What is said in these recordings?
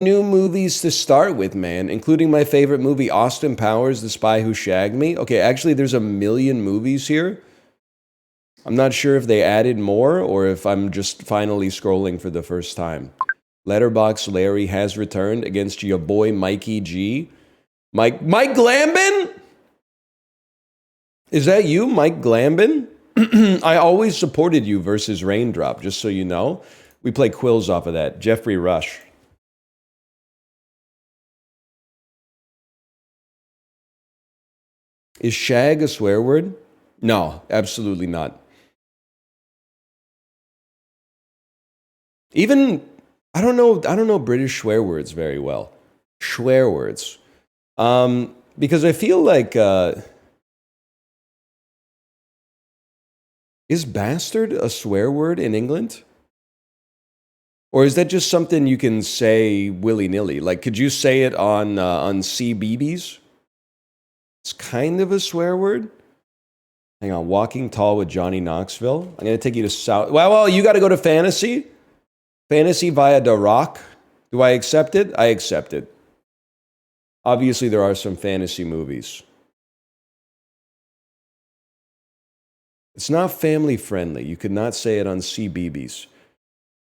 New movies to start with, man, including my favorite movie, Austin Powers, The Spy Who Shagged Me. Okay, actually, there's a million movies here. I'm not sure if they added more or if I'm just finally scrolling for the first time. Letterbox Larry has returned against your boy Mikey G. Mike Glambin? Is that you, Mike Glambin? I always supported you versus Raindrop, just so you know. We play quills off of that. Jeffrey Rush. Is shag a swear word? No, absolutely not. Even I don't know British swear words very well. Swear words. Because I feel like is bastard a swear word in England? Or is that just something you can say willy-nilly? Like, could you say it on CBeebies? It's kind of a swear word. Hang on, Walking Tall with Johnny Knoxville. I'm going to take you to South... Well, you got to go to Fantasy. Fantasy via The Rock. Do I accept it? I accept it. Obviously, there are some fantasy movies. It's not family friendly. You could not say it on CBeebies.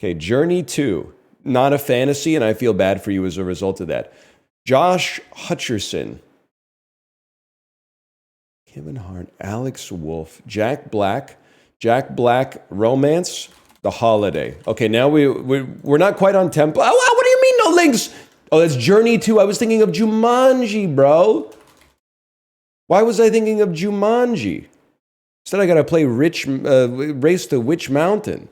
Okay, Journey 2. Not a fantasy, and I feel bad for you as a result of that. Josh Hutcherson. Kevin Hart, Alex Wolff, Jack Black, Romance, The Holiday. Okay, now we're not quite on tempo. Oh, what do you mean no links? Oh, that's Journey 2. I was thinking of Jumanji, bro. Why was I thinking of Jumanji? Instead, I gotta play Race to Witch Mountain.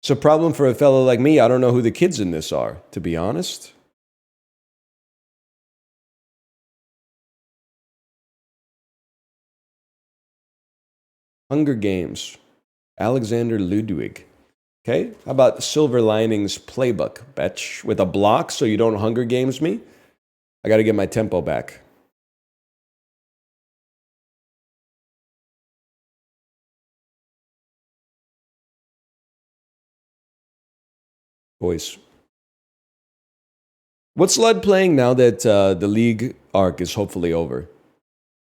It's a problem for a fellow like me. I don't know who the kids in this are, to be honest. Hunger Games, Alexander Ludwig. Okay, how about Silver Linings Playbook? Betch, with a block so you don't Hunger Games me. I got to get my tempo back. Boys. What's Lud playing now that the league arc is hopefully over?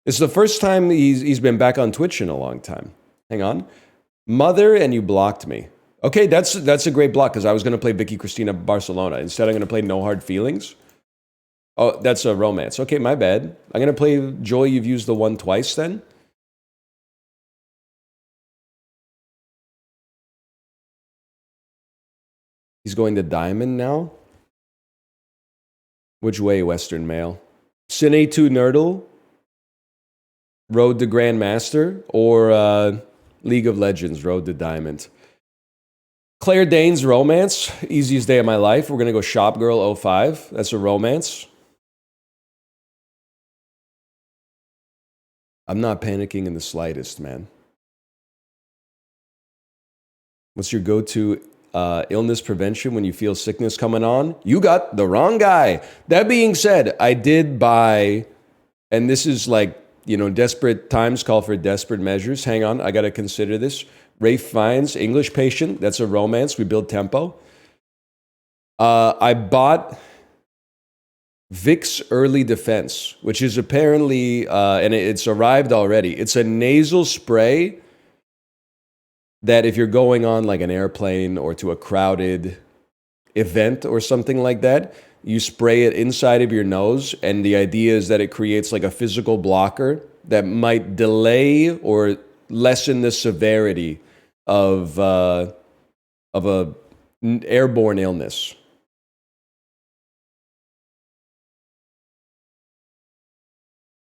It's the first time he's been back on Twitch in a long time. Hang on. Mother, and you blocked me. Okay, that's a great block because I was going to play Vicky Cristina Barcelona. Instead, I'm going to play No Hard Feelings. Oh, that's a romance. Okay, my bad. I'm going to play Joy, You've Used the One Twice then. He's going to Diamond now. Which way, Western Mail? Cine2Nerdle, Road to Grandmaster, or League of Legends, Road to Diamond? Claire Danes, Romance, easiest day of my life. We're going to go Shop Girl 05. That's a romance. I'm not panicking in the slightest, man. What's your go-to illness prevention when you feel sickness coming on? You got the wrong guy. That being said, I did buy, and this is like, you know, desperate times call for desperate measures. Hang on, I got to consider this. Rafe Fiennes, English Patient. That's a romance. We build tempo. I bought Vicks Early Defense, which is apparently, and it's arrived already. It's a nasal spray that if you're going on like an airplane or to a crowded event or something like that, you spray it inside of your nose, and the idea is that it creates like a physical blocker that might delay or lessen the severity of a airborne illness.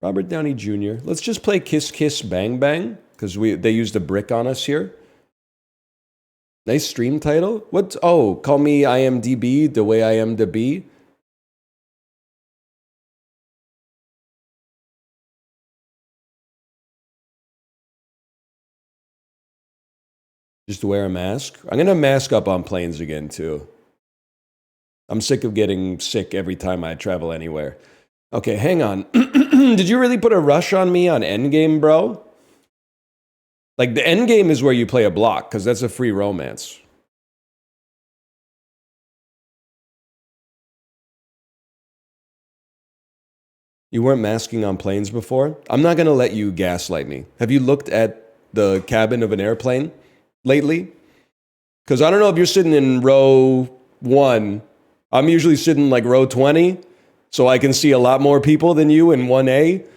Robert Downey Jr. Let's just play Kiss Kiss Bang Bang because they used a brick on us here. Nice stream title. What? Oh, call me IMDb the way I am to be. Just wear a mask. I'm gonna mask up on planes again too. I'm sick of getting sick every time I travel anywhere. Okay, hang on. Did you really put a rush on me on Endgame, bro? Like, the Endgame is where you play a block, because that's a free romance. You weren't masking on planes before? I'm not going to let you gaslight me. Have you looked at the cabin of an airplane lately? Because I don't know if you're sitting in row 1. I'm usually sitting like row 20, so I can see a lot more people than you in 1A.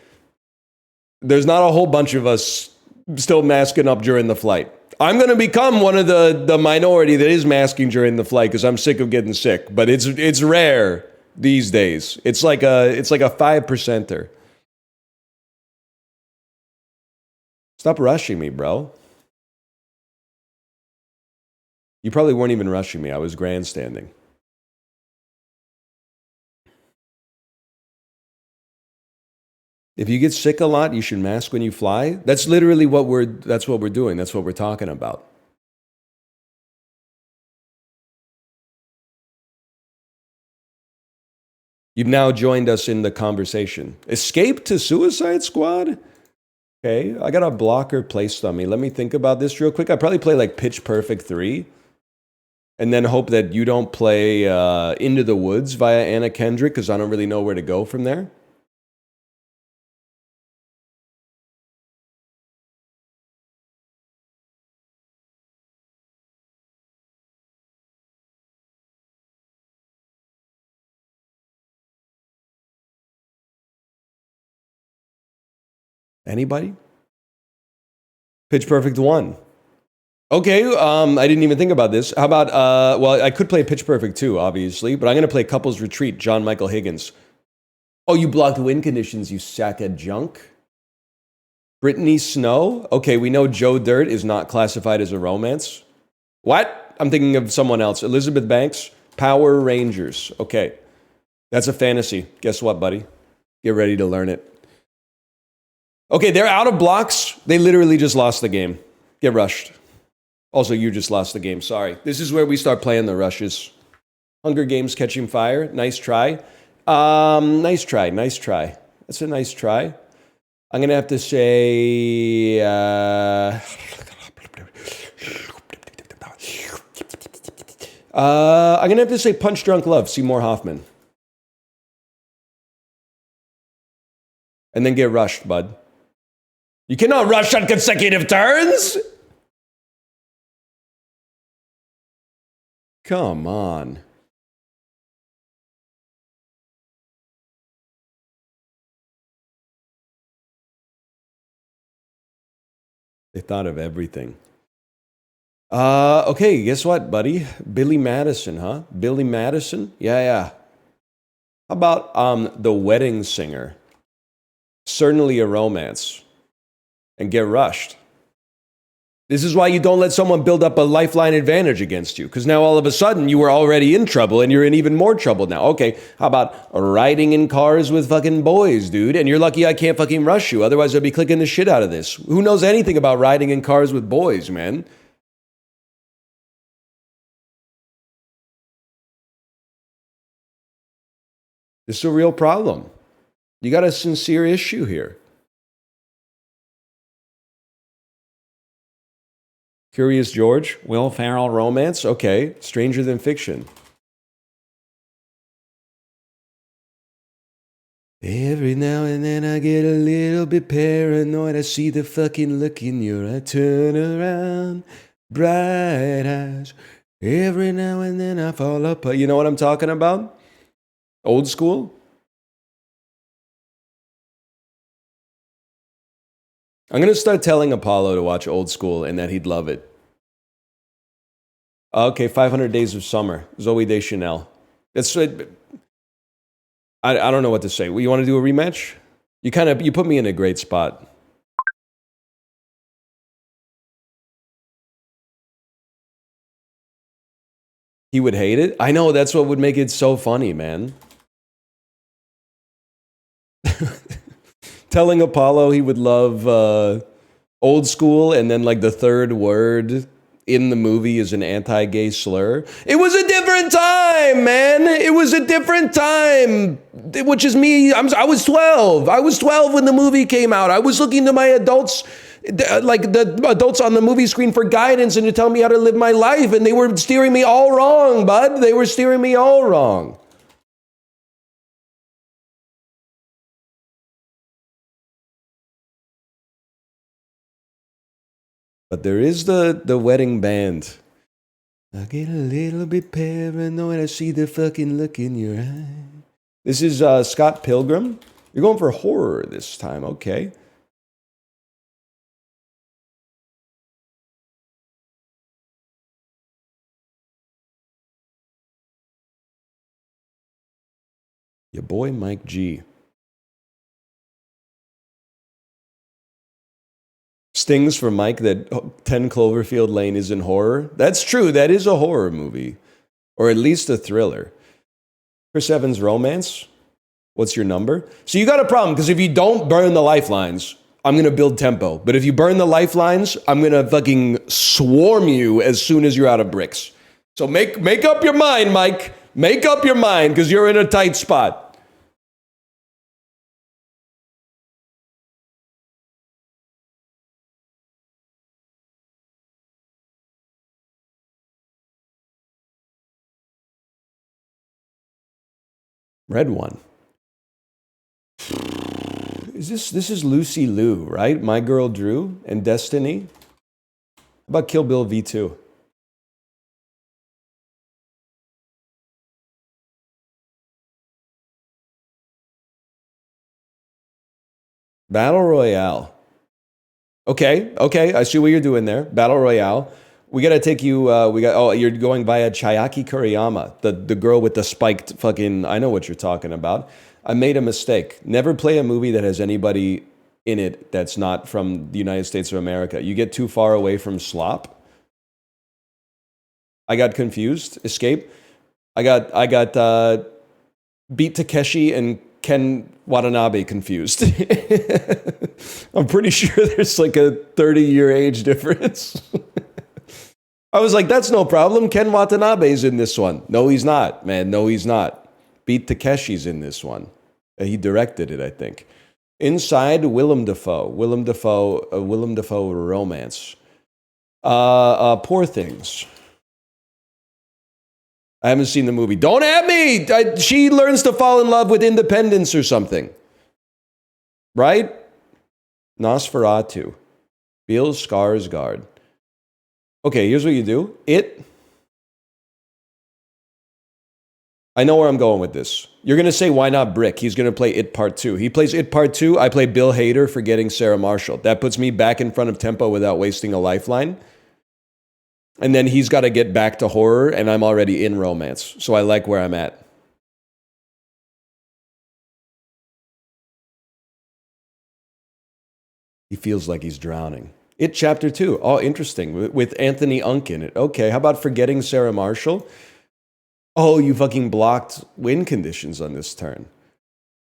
There's not a whole bunch of us still masking up during the flight. I'm going to become one of the minority that is masking during the flight because I'm sick of getting sick. But it's rare these days. It's like a 5%er. Stop rushing me, bro. You probably weren't even rushing me. I was grandstanding. If you get sick a lot, you should mask when you fly. That's literally what we're doing. That's what we're talking about. You've now joined us in the conversation. Escape to Suicide Squad? Okay, I got a blocker placed on me. Let me think about this real quick. I probably play like Pitch Perfect 3. And then hope that you don't play Into the Woods via Anna Kendrick because I don't really know where to go from there. Anybody? Pitch Perfect 1. Okay, I didn't even think about this. How about, well, I could play Pitch Perfect 2, obviously, but I'm going to play Couples Retreat, John Michael Higgins. Oh, you blocked win conditions, you sack of junk. Brittany Snow? Okay, we know Joe Dirt is not classified as a romance. What? I'm thinking of someone else. Elizabeth Banks? Power Rangers. Okay, that's a fantasy. Guess what, buddy? Get ready to learn it. Okay, they're out of blocks. They literally just lost the game. Get rushed. Also, you just lost the game. Sorry. This is where we start playing the rushes. Hunger Games Catching Fire. Nice try. Nice try. Nice try. That's a nice try. I'm going to have to say... I'm going to have to say Punch Drunk Love, Seymour Hoffman. And then get rushed, bud. You cannot rush on consecutive turns! Come on. They thought of everything. Okay, guess what, buddy? Billy Madison, huh? Billy Madison? Yeah. How about The Wedding Singer? Certainly a romance. And get rushed. This is why you don't let someone build up a lifeline advantage against you. Because now all of a sudden you were already in trouble and you're in even more trouble now. Okay, how about riding in cars with fucking boys, dude? And you're lucky I can't fucking rush you. Otherwise I'd be clicking the shit out of this. Who knows anything about riding in cars with boys, man? This is a real problem. You got a sincere issue here. Curious George, Will Ferrell romance? Okay, Stranger Than Fiction. Every now and then I get a little bit paranoid. I see the fucking look in your eye. Turn around, bright eyes. Every now and then I fall apart. You know what I'm talking about? Old School? I'm going to start telling Apollo to watch Old School and that he'd love it. Okay, 500 Days of Summer. Zoe Deschanel. That's... I don't know what to say. You want to do a rematch? You put me in a great spot. He would hate it? I know, that's what would make it so funny, man. Telling Apollo he would love Old School, and then like the third word in the movie is an anti-gay slur. It was a different time, man. It was a different time. Which is me. I was 12. I was 12 when the movie came out. I was looking to my adults, like the adults on the movie screen, for guidance and to tell me how to live my life. And they were steering me all wrong, bud. They were steering me all wrong. But there is the wedding band. I get a little bit paranoid. I see the fucking look in your eye. This is Scott Pilgrim. You're going for horror this time, okay? Your boy Mike G. Stings for Mike that 10 Cloverfield Lane is in horror. That's true. That is a horror movie. Or at least a thriller. Chris Evans romance. What's your number? So you got a problem, because if you don't burn the lifelines, I'm going to build tempo. But if you burn the lifelines, I'm going to fucking swarm you as soon as you're out of bricks. So make up your mind, Mike. Make up your mind, because you're in a tight spot. Red one. This is Lucy Liu, right? My Girl Drew and Destiny. How about Kill Bill V2? Battle Royale. Okay, I see what you're doing there. Battle Royale. We gotta take you. You're going via Chiaki Kuriyama, the girl with the spiked fucking. I know what you're talking about. I made a mistake. Never play a movie that has anybody in it that's not from the United States of America. You get too far away from slop. I got confused. Escape. I got Beat Takeshi and Ken Watanabe confused. I'm pretty sure there's like a 30-year age difference. I was like, that's no problem. Ken Watanabe's in this one. No, he's not, man. No, he's not. Beat Takeshi's in this one. He directed it, I think. Inside, Willem Dafoe. Willem Dafoe romance. Poor Things. I haven't seen the movie. Don't at me! She learns to fall in love with independence or something. Right? Nosferatu. Bill Skarsgård. Okay, here's what you do. I know where I'm going with this. You're going to say, why not Brick? He's going to play It Part 2. He plays It Part 2. I play Bill Hader for getting Sarah Marshall. That puts me back in front of tempo without wasting a lifeline. And then he's got to get back to horror, and I'm already in romance. So I like where I'm at. He feels like he's drowning. It Chapter 2. Oh, interesting. With Anthony Unk in it. Okay, how about Forgetting Sarah Marshall? Oh, you fucking blocked win conditions on this turn.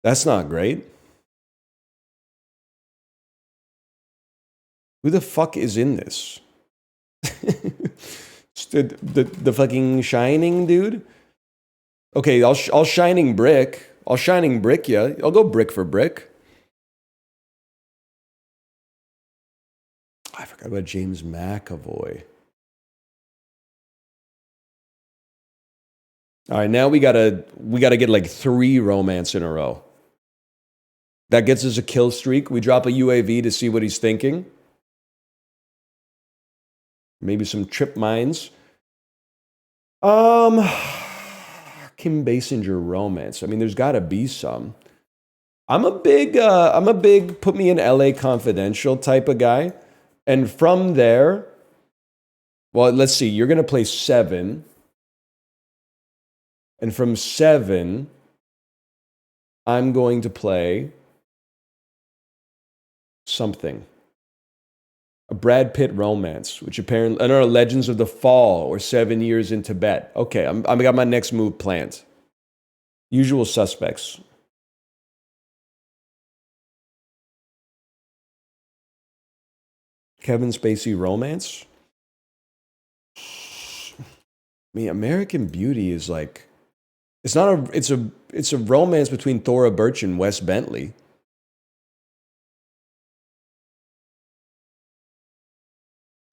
That's not great. Who the fuck is in this? the fucking Shining dude? Okay, I'll Shining Brick. I'll Shining Brick ya. I'll go brick for brick. I forgot about James McAvoy. All right, now we gotta get like 3 romance in a row. That gets us a kill streak. We drop a UAV to see what he's thinking. Maybe some trip mines. Kim Basinger romance. I mean, there's got to be some. I'm a big put me in LA Confidential type of guy. And from there, well, let's see. You're going to play 7. And from 7, I'm going to play something. A Brad Pitt romance, which apparently, I don't know, Legends of the Fall or 7 Years in Tibet. Okay, I got my next move planned. Usual Suspects. Kevin Spacey romance. I mean, American Beauty is like, it's a romance between Thora Birch and Wes Bentley.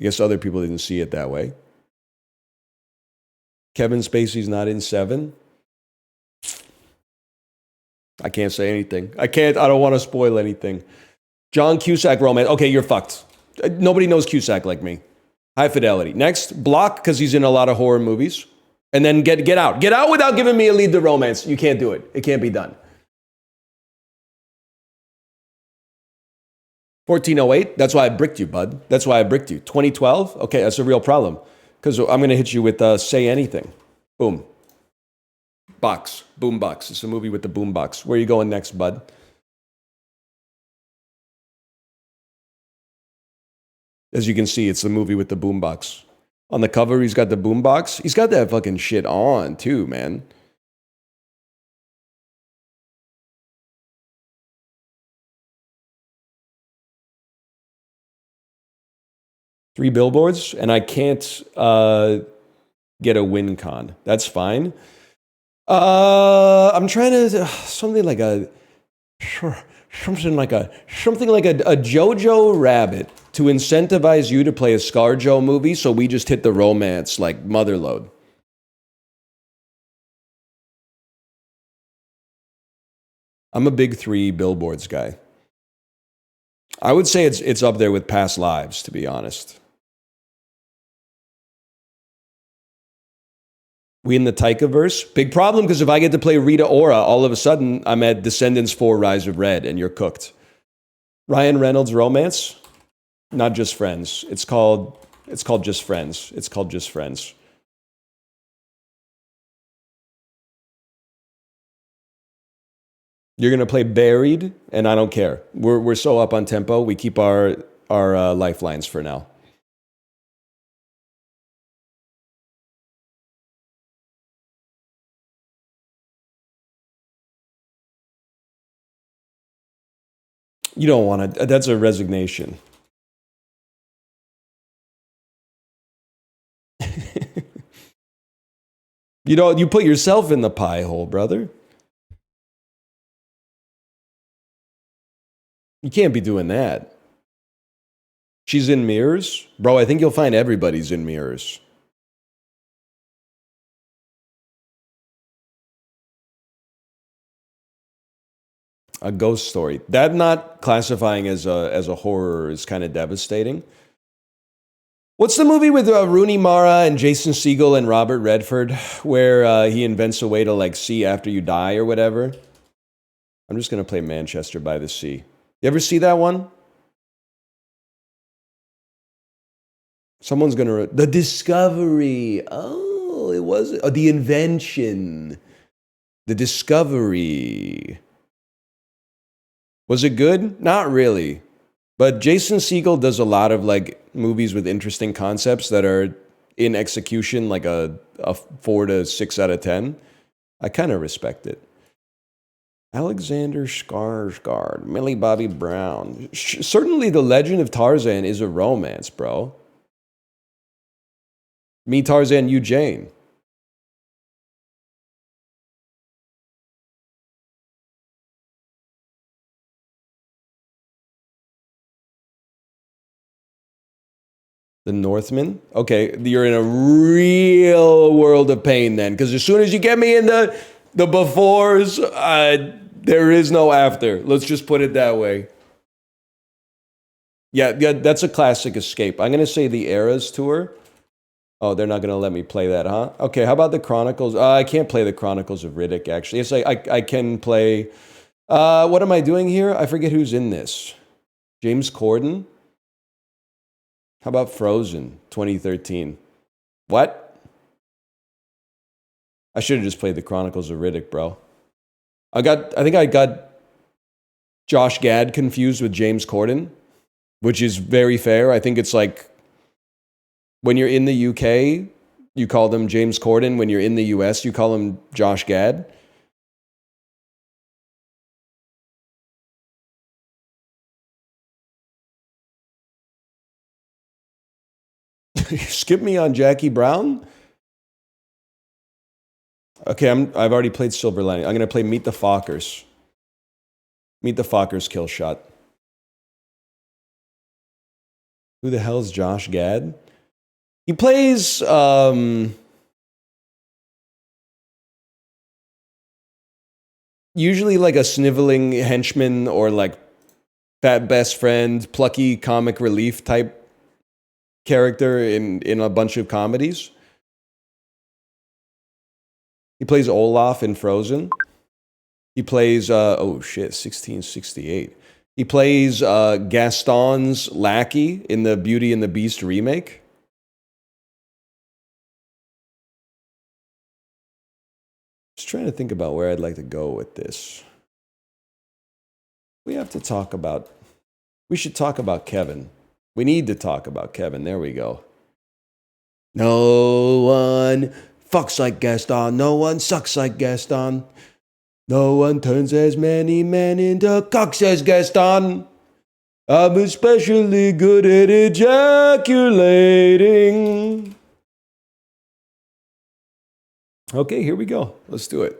I guess other people didn't see it that way. Kevin Spacey's not in 7. I can't say anything. I don't want to spoil anything. John Cusack romance. Okay, you're fucked. Nobody knows Cusack like me. High Fidelity. Next, Block, because he's in a lot of horror movies. And then Get Out. Get Out without giving me a lead to romance. You can't do it. It can't be done. 1408. That's why I bricked you, bud. That's why I bricked you. 2012. Okay, that's a real problem. Because I'm going to hit you with Say Anything. Boom. Box. Boom box. It's a movie with the boom box. Where are you going next, bud? As you can see, it's the movie with the boom box. On the cover, he's got the boom box. He's got that fucking shit on, too, man. Three billboards, and I can't get a win con. That's fine. I'm trying to something like a Jojo Rabbit to incentivize you to play a ScarJo movie, so we just hit the romance like motherload. I'm a big three billboards guy. I would say it's up there with Past Lives, to be honest. We in the Taika-verse? Big problem, because if I get to play Rita Ora, all of a sudden I'm at Descendants 4 Rise of Red, and you're cooked. Ryan Reynolds romance? Not Just Friends. It's called Just Friends. It's called Just Friends. You're gonna play Buried, and I don't care. We're so up on tempo. We keep our lifelines for now. You don't want to. That's a resignation. You put yourself in the pie hole, brother. You can't be doing that. She's in Mirrors? Bro, I think you'll find everybody's in Mirrors. A ghost story. That not classifying as a horror is kind of devastating. What's the movie with Rooney Mara and Jason Segel and Robert Redford where he invents a way to like see after you die or whatever? I'm just going to play Manchester by the Sea. You ever see that one? Someone's going to... The Discovery. Oh, it was... Oh, The Invention. The Discovery. Was it good? Not really. But Jason Segel does a lot of like movies with interesting concepts that are in execution like a 4 to 6 out of 10. I kind of respect it. Alexander Skarsgård, Millie Bobby Brown. Certainly The Legend of Tarzan is a romance, bro. Me, Tarzan, you, Jane. The Northman? Okay, you're in a real world of pain then, because as soon as you get me in the befores, there is no after. Let's just put it that way. Yeah, that's a classic escape. I'm going to say the Eras Tour. Oh, they're not going to let me play that, huh? Okay, how about the Chronicles? I can't play the Chronicles of Riddick, actually. It's like I can play... what am I doing here? I forget who's in this. James Corden? How about Frozen 2013? What? I should have just played the Chronicles of Riddick, bro. I think I got Josh Gad confused with James Corden, which is very fair. I think it's like when you're in the UK, you call them James Corden. When you're in the US, you call him Josh Gad. Skip me on Jackie Brown? Okay, I've already played Silver Lining. I'm going to play Meet the Fockers. Meet the Fockers kill shot. Who the hell's Josh Gad? He plays usually like a sniveling henchman or like Fat best friend, plucky comic relief type character in a bunch of comedies. He plays Olaf in Frozen. He plays, 1668. He plays Gaston's lackey in the Beauty and the Beast remake. Just trying to think about where I'd like to go with this. We should talk about Kevin. We need to talk about Kevin. There we go. No one fucks like Gaston. No one sucks like Gaston. No one turns as many men into cocks as Gaston. I'm especially good at ejaculating. Okay, here we go. Let's do it.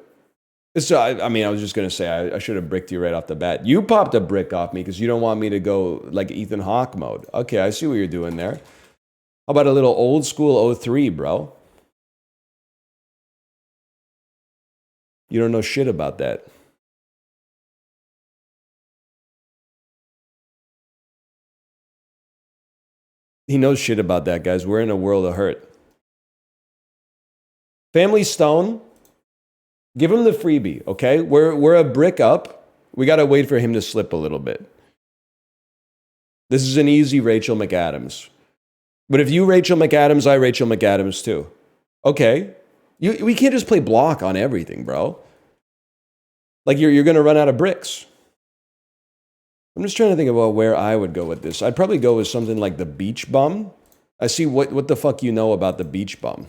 I was just going to say, I should have bricked you right off the bat. You popped a brick off me because you don't want me to go like Ethan Hawke mode. Okay, I see what you're doing there. How about a little old school 03, bro? You don't know shit about that. He knows shit about that, guys. We're in a world of hurt. Family Stone, give him the freebie, okay? We're a brick up. We got to wait for him to slip a little bit. This is an easy Rachel McAdams. But if you Rachel McAdams, I Rachel McAdams too. Okay. We can't just play block on everything, bro. Like you're going to run out of bricks. I'm just trying to think about where I would go with this. I'd probably go with something like the Beach Bum. I see what the fuck you know about the Beach Bum.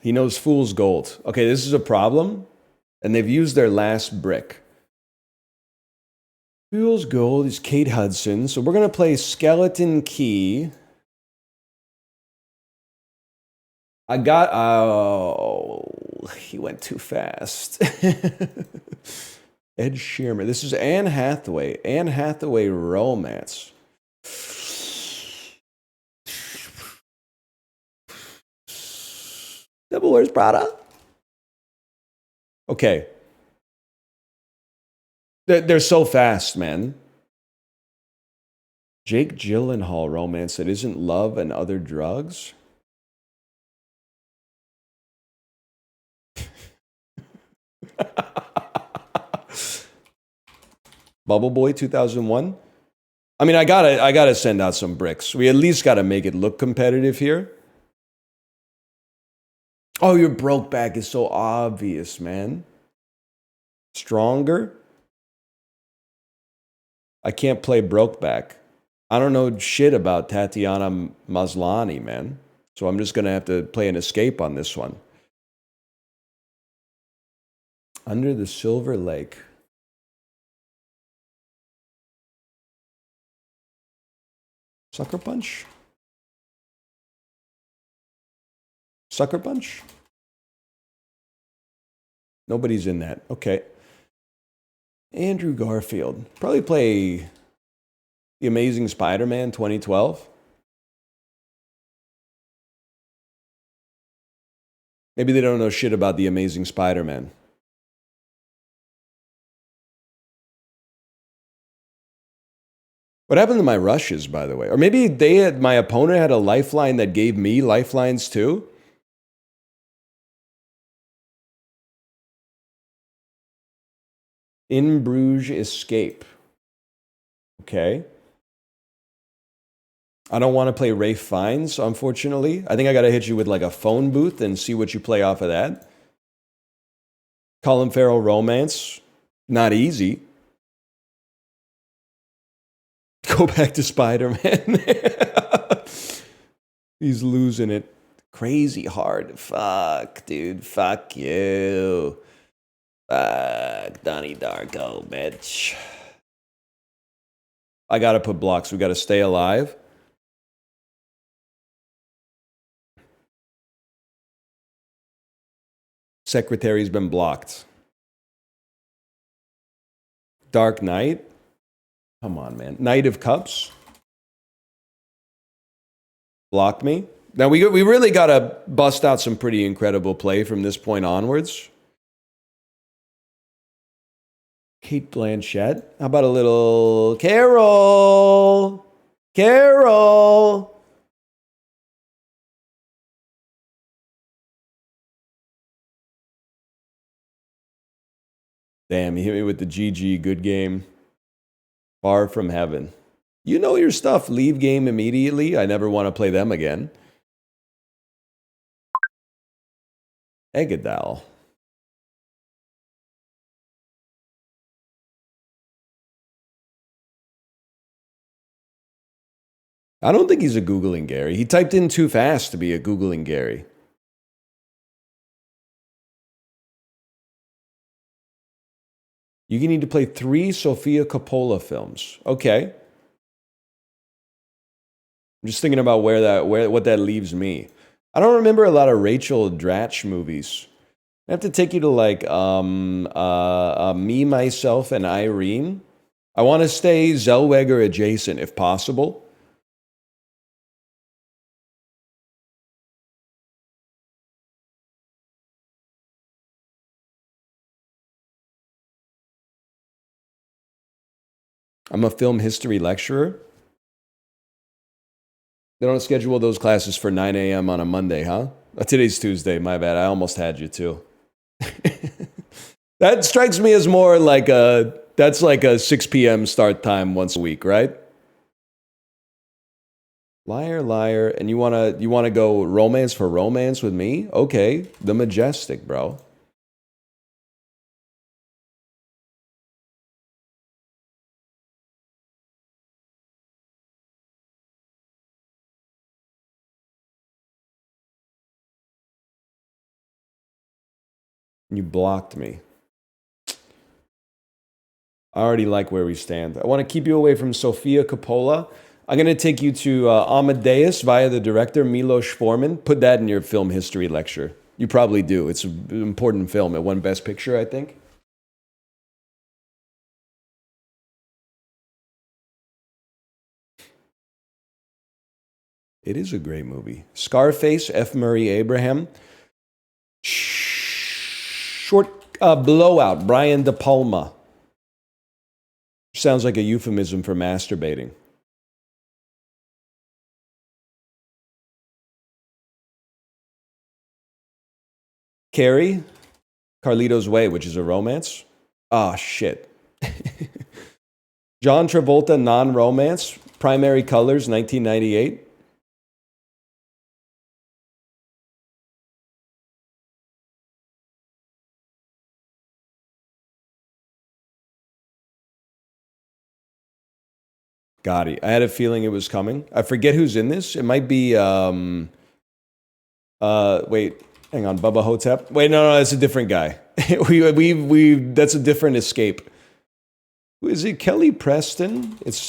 He knows Fool's Gold. Okay, this is a problem. And they've used their last brick. Fool's Gold is Kate Hudson. So we're going to play Skeleton Key. He went too fast. Ed Sheeran. This is Anne Hathaway. Anne Hathaway Romance. Devil Wears Prada. Okay. They're so fast, man. Jake Gyllenhaal romance that isn't love and other drugs. Bubble Boy 2001. I mean, I gotta send out some bricks. We at least gotta make it look competitive here. Oh, your broke back is so obvious, man. Stronger. I can't play Brokeback. I don't know shit about Tatiana Maslany, man. So I'm just going to have to play an escape on this one. Under the Silver Lake. Sucker Punch? Sucker Punch? Nobody's in that. Okay. Andrew Garfield. Probably play The Amazing Spider-Man 2012. Maybe they don't know shit about The Amazing Spider-Man. What happened to my rushes, by the way? Or maybe my opponent had a lifeline that gave me lifelines too? In Bruges Escape. Okay. I don't want to play Rafe Fiennes, unfortunately. I think I got to hit you with like a phone booth and see what you play off of that. Colin Farrell romance. Not easy. Go back to Spider-Man. He's losing it crazy hard. Fuck, dude. Fuck you. Fuck, Donnie Darko, bitch. I gotta put blocks. We gotta stay alive. Secretary's been blocked. Dark Knight. Come on, man. Knight of Cups. Blocked me. Now we really gotta bust out some pretty incredible play from this point onwards. Kate Blanchett. How about a little Carol? Carol. Damn, he hit me with the GG. Good game. Far from heaven. You know your stuff. Leave game immediately. I never want to play them again. Eggadal. I don't think he's a Googling Gary. He typed in too fast to be a Googling Gary. You need to play 3 Sofia Coppola films. Okay. I'm just thinking about what that leaves me. I don't remember a lot of Rachel Dratch movies. I have to take you to like Me, Myself, and Irene. I want to stay Zellweger adjacent if possible. I'm a film history lecturer. They don't schedule those classes for 9 a.m. on a Monday, huh? Today's Tuesday, my bad. I almost had you too. That strikes me as more like that's like a 6 p.m. start time once a week, right? Liar, liar, and you wanna go romance for romance with me? Okay, The Majestic, bro. You blocked me. I already like where we stand. I want to keep you away from Sofia Coppola. I'm going to take you to Amadeus via the director, Milos Forman. Put that in your film history lecture. You probably do. It's an important film. It won Best Picture, I think. It is a great movie. Scarface, F. Murray Abraham. Short Blowout, Brian De Palma. Sounds like a euphemism for masturbating. Carrie, Carlito's Way, which is a romance. Ah, shit. John Travolta, non-romance. Primary Colors, 1998. Gotti. I had a feeling it was coming. I forget who's in this. It might be wait, hang on, Bubba Hotep. Wait, no, that's a different guy. we that's a different escape. Who is it? Kelly Preston? It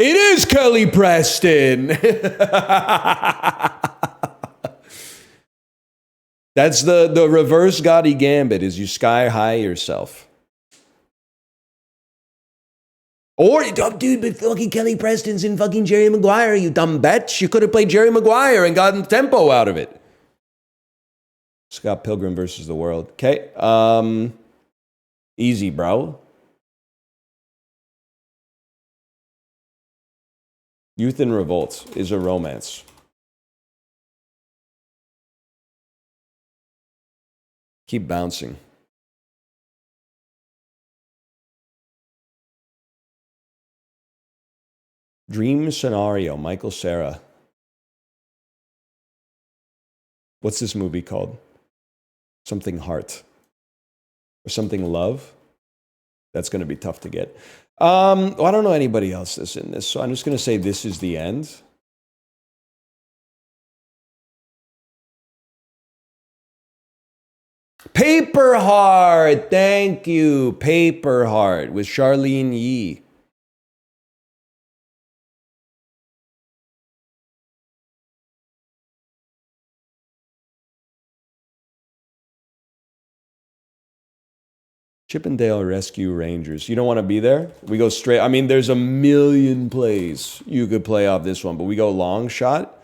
is Kelly Preston. That's the reverse Gotti Gambit is you sky high yourself. Or, oh, dude, but fucking Kelly Preston's in fucking Jerry Maguire, you dumb bitch. You could have played Jerry Maguire and gotten tempo out of it. Scott Pilgrim versus the World. Okay. Easy, bro. Youth in Revolt is a romance. Keep bouncing. Dream Scenario, Michael Cera. What's this movie called? Something Heart. Or something Love? That's going to be tough to get. Well, I don't know anybody else that's in this, so I'm just going to say this is the end. Paper Heart! Thank you. Paper Heart with Charlene Yee. Chippendale Rescue Rangers. You don't want to be there? We go straight. I mean, there's a million plays you could play off this one, but we go long shot.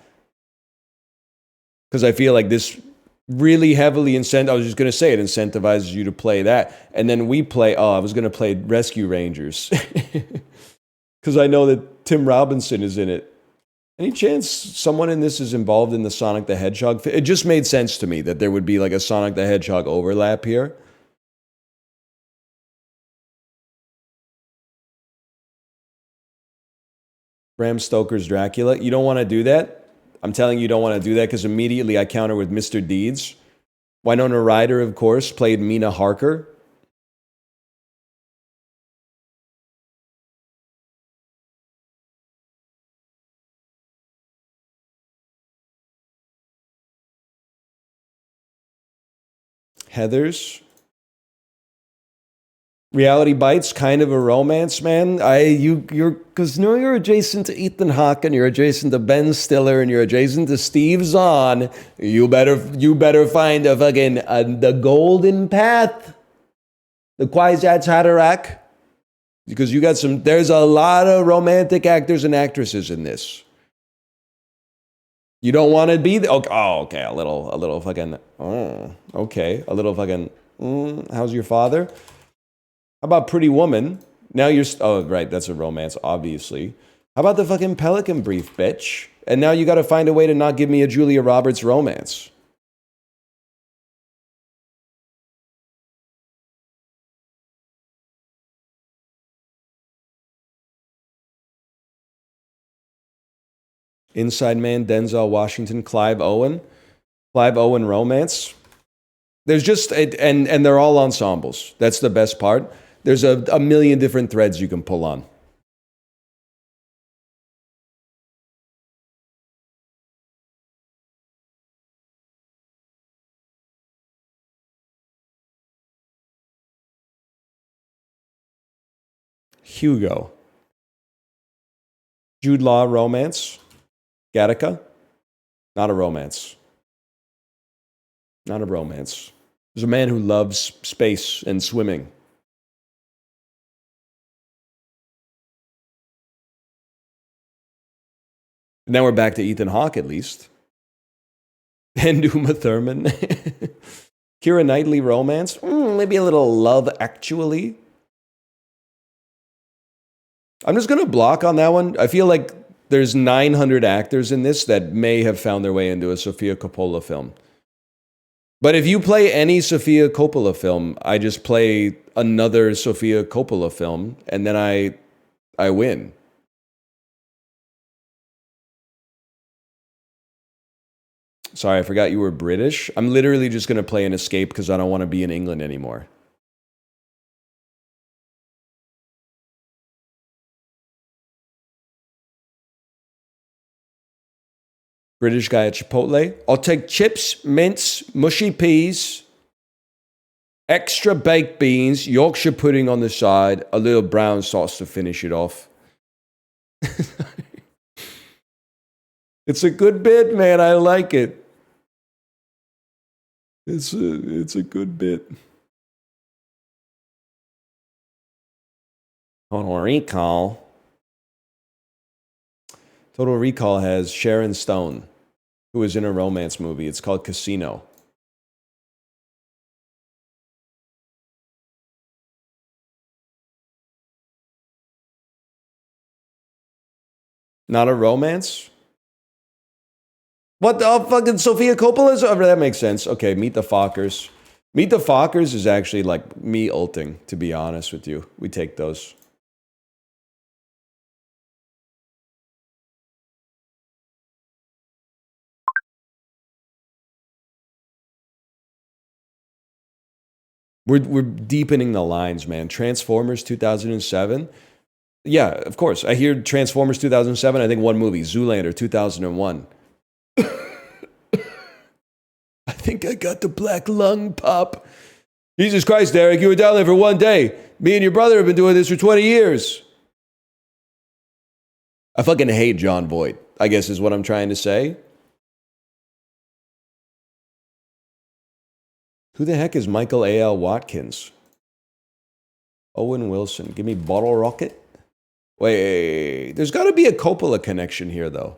Because I feel like this really heavily incent. I was just gonna say it incentivizes you to play that, and then we play. Oh, I was gonna play Rescue Rangers because I know that Tim Robinson is in it. Any chance someone in this is involved in the Sonic the Hedgehog? It just made sense to me that there would be like a Sonic the Hedgehog overlap here. Bram Stoker's Dracula. You don't want to do that? I'm telling you, you don't want to do that because immediately I counter with Mr. Deeds. Winona Ryder, of course, played Mina Harker. Heathers. Reality Bites, kind of a romance, man. You're because no, you're adjacent to Ethan Hawke and you're adjacent to Ben Stiller and you're adjacent to Steve Zahn. You better find a fucking the golden path, the Kwisatz Haderach, because you got some. There's a lot of romantic actors and actresses in this. You don't want to be the, oh, okay, a little fucking. Oh, okay, a little fucking. How's your father? How about Pretty Woman? Now you're... Oh, right, that's a romance, obviously. How about the fucking Pelican Brief, bitch? And now you gotta find a way to not give me a Julia Roberts romance. Inside Man, Denzel Washington, Clive Owen. Clive Owen romance. There's just... And they're all ensembles. That's the best part. There's a million different threads you can pull on. Hugo. Jude Law romance. Gattaca. Not a romance. Not a romance. There's a man who loves space and swimming. Now we're back to Ethan Hawke, at least. And Uma Thurman. Keira Knightley romance. Maybe a little Love Actually. I'm just going to block on that one. I feel like there's 900 actors in this that may have found their way into a Sofia Coppola film. But if you play any Sofia Coppola film, I just play another Sofia Coppola film, and then I win. Sorry, I forgot you were British. I'm literally just going to play an escape because I don't want to be in England anymore. British guy at Chipotle. I'll take chips, mince, mushy peas, extra baked beans, Yorkshire pudding on the side, a little brown sauce to finish it off. It's a good bit, man. I like it. It's a good bit. Total Recall. Total Recall has Sharon Stone, who is in a romance movie. It's called Casino. Not a romance? What the fucking Sofia Coppola's? Oh, that makes sense. Okay, Meet the Fockers. Meet the Fockers is actually like me ulting, to be honest with you. We take those. We're deepening the lines, man. Transformers 2007. Yeah, of course. I hear Transformers 2007. I think one movie, Zoolander 2001. I think I got the black lung pop. Jesus Christ, Derek, you were down there for one day. Me and your brother have been doing this for 20 years. I fucking hate John Voight, I guess is what I'm trying to say. Who the heck is Michael A.L. Watkins? Owen Wilson. Give me Bottle Rocket. Wait, there's got to be a Coppola connection here, though.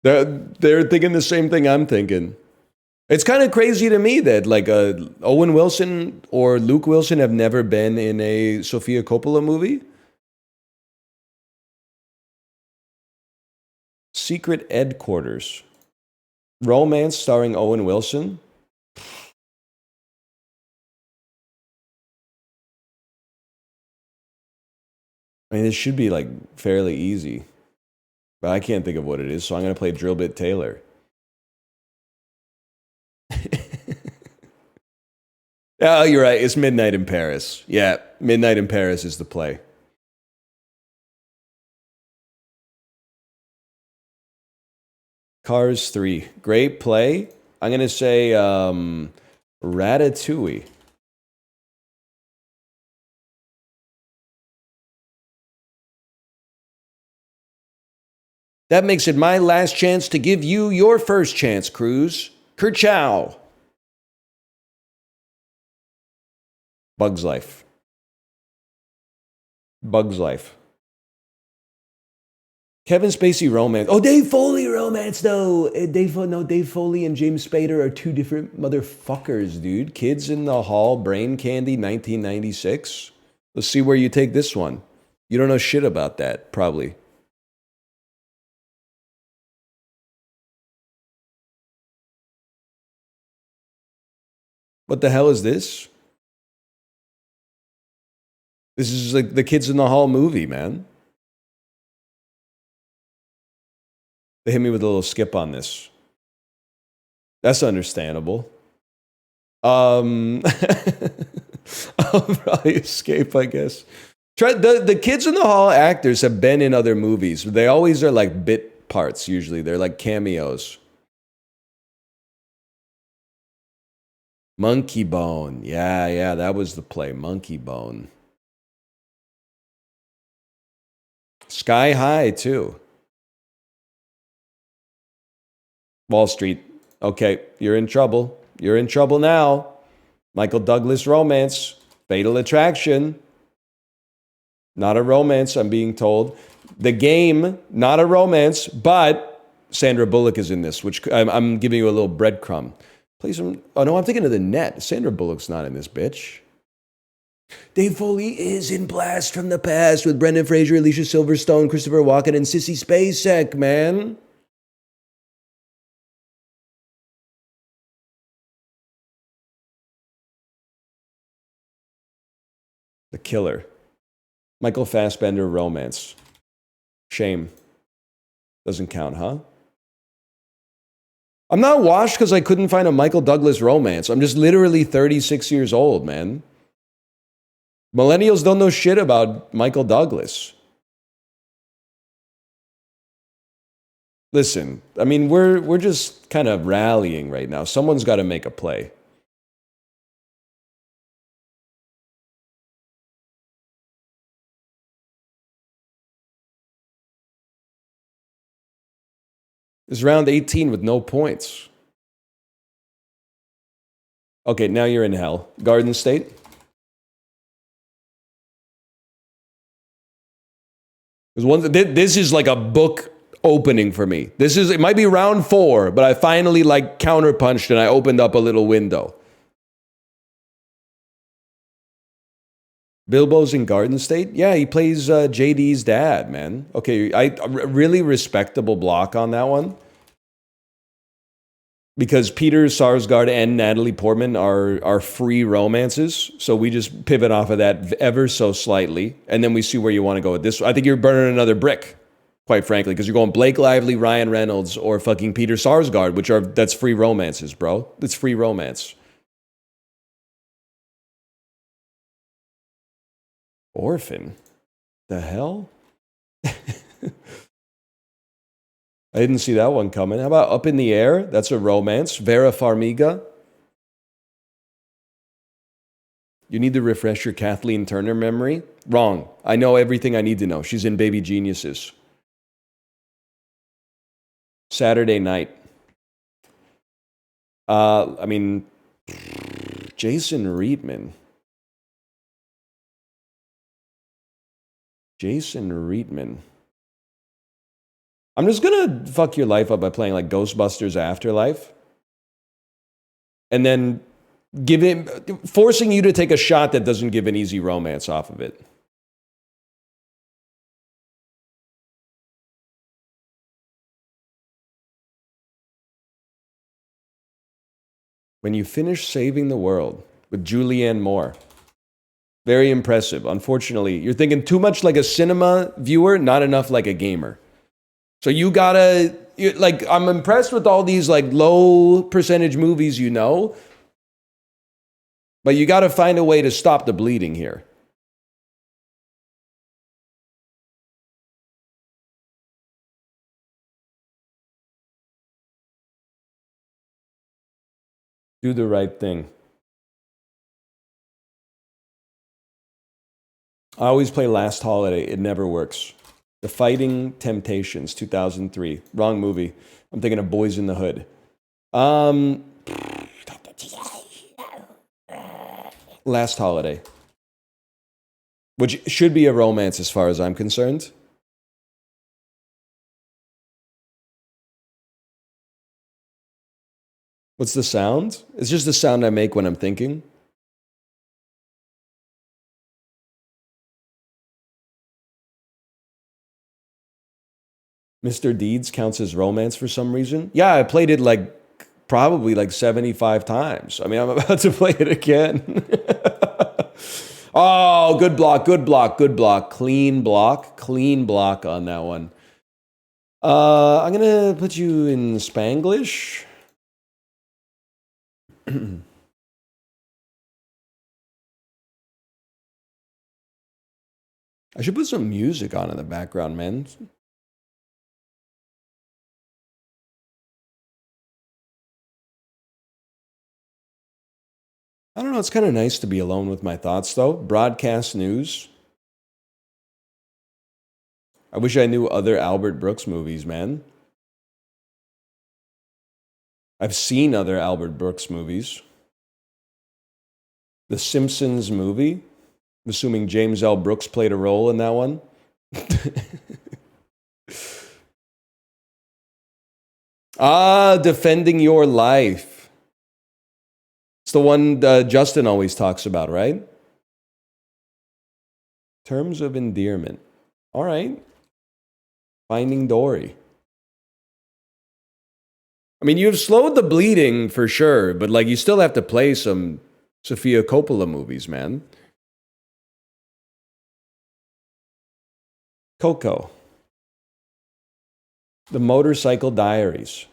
They're thinking the same thing I'm thinking. It's kind of crazy to me that like Owen Wilson or Luke Wilson have never been in a Sofia Coppola movie. Secret Headquarters. Romance starring Owen Wilson. I mean, this should be like fairly easy, but I can't think of what it is, so I'm gonna play Drill Bit Taylor. Oh, you're right. It's Midnight in Paris. Yeah, Midnight in Paris is the play. Cars 3. Great play. I'm going to say Ratatouille. That makes it my last chance to give you your first chance, Cruz. Kerchow. Bug's Life. Bug's Life. Kevin Spacey romance. Oh, Dave Foley romance, though. Dave Foley and James Spader are two different motherfuckers, dude. Kids in the Hall, Brain Candy, 1996. Let's see where you take this one. You don't know shit about that, probably. What the hell is this? This is like the Kids in the Hall movie, man. They hit me with a little skip on this. That's understandable. I'll probably escape, I guess. The Kids in the Hall actors have been in other movies. They always are like bit parts, usually. They're like cameos. Monkey Bone. Yeah, that was the play. Monkey Bone. Sky High, too. Wall Street. Okay, you're in trouble. You're in trouble now. Michael Douglas romance. Fatal Attraction. Not a romance, I'm being told. The Game, not a romance, but Sandra Bullock is in this, which I'm giving you a little breadcrumb. Play some. Oh, no, I'm thinking of The Net. Sandra Bullock's not in this, bitch. Dave Foley is in Blast from the Past with Brendan Fraser, Alicia Silverstone, Christopher Walken, and Sissy Spacek, man. The Killer. Michael Fassbender romance. Shame. Doesn't count, huh? I'm not washed because I couldn't find a Michael Douglas romance. I'm just literally 36 years old, man. Millennials don't know shit about Michael Douglas. Listen, I mean, we're just kind of rallying right now. Someone's got to make a play. It's round 18 with no points. Okay, now you're in hell. Garden State. This is like a book opening for me. It might be round 4, but I finally like counterpunched and I opened up a little window. Bilbo's in Garden State? Yeah, he plays JD's dad, man. Okay, a really respectable block on that one. Because Peter Sarsgaard and Natalie Portman are free romances, so we just pivot off of that ever so slightly, and then we see where you want to go with this. I think you're burning another brick, quite frankly, because you're going Blake Lively, Ryan Reynolds, or fucking Peter Sarsgaard, that's free romances, bro. That's free romance. Orphan? The hell? I didn't see that one coming. How about Up in the Air? That's a romance. Vera Farmiga. You need to refresh your Kathleen Turner memory? Wrong. I know everything I need to know. She's in Baby Geniuses. Saturday Night. I mean, Jason Reitman. Jason Reitman. I'm just gonna fuck your life up by playing like Ghostbusters Afterlife. And then forcing you to take a shot that doesn't give an easy romance off of it. When you finish saving the world with Julianne Moore. Very impressive. Unfortunately, you're thinking too much like a cinema viewer, not enough like a gamer. So you gotta, like, I'm impressed with all these like low percentage movies, you know, but you gotta find a way to stop the bleeding here. Do the right thing. I always play Last Holiday. It never works. The Fighting Temptations, 2003. Wrong movie. I'm thinking of Boys in the Hood. Last Holiday. Which should be a romance as far as I'm concerned. What's the sound? It's just the sound I make when I'm thinking. Mr. Deeds counts as romance for some reason. Yeah, I played it like probably like 75 times. I mean, I'm about to play it again. Oh, good block, good block, good block. Clean block on that one. I'm gonna put you in Spanglish. I should put some music on in the background, man. I don't know, it's kind of nice to be alone with my thoughts, though. Broadcast news. I wish I knew other Albert Brooks movies, man. I've seen other Albert Brooks movies. The Simpsons movie. I'm assuming James L. Brooks played a role in that one. Defending Your Life. It's the one Justin always talks about, right? Terms of Endearment. All right. Finding Dory. I mean, you've slowed the bleeding for sure, but like you still have to play some Sofia Coppola movies, man. Coco. The Motorcycle Diaries.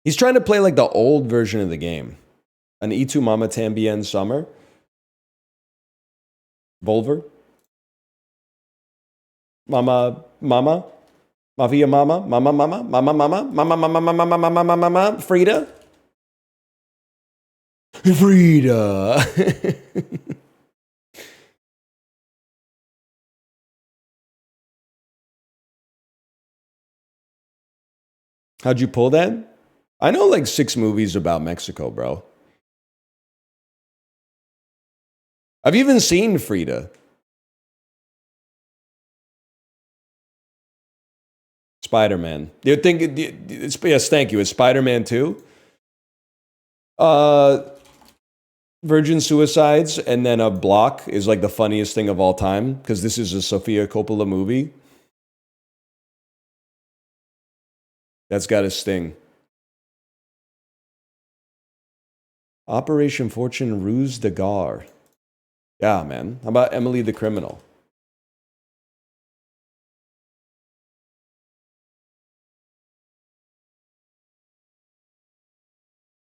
He's trying to play like the old version of the game. An E2 Mama Tambien Summer. Volver. Mama. Mafia Mama. Mama. Frida. Frida. How'd you pull that? I know like 6 movies about Mexico, bro. I've even seen Frida. Spider-Man. You think yes, thank you. It's Spider-Man 2. Virgin Suicides and then a block is like the funniest thing of all time because this is a Sofia Coppola movie. That's got a sting. Operation Fortune Ruse de Gare. Yeah, man. How about Emily the Criminal?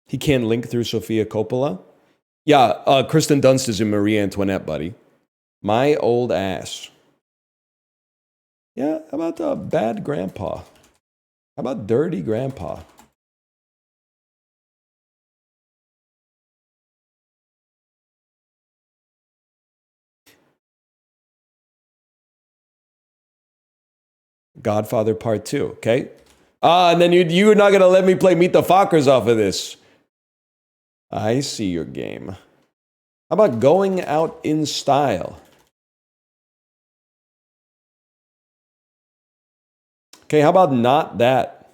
He can't link through Sofia Coppola? Yeah, Kristen Dunst is in Marie Antoinette, buddy. My Old Ass. Yeah, how about Bad Grandpa? How about Dirty Grandpa? Godfather Part 2, okay? And then you're not going to let me play Meet the Fockers off of this. I see your game. How about going out in style? Okay, how about not that?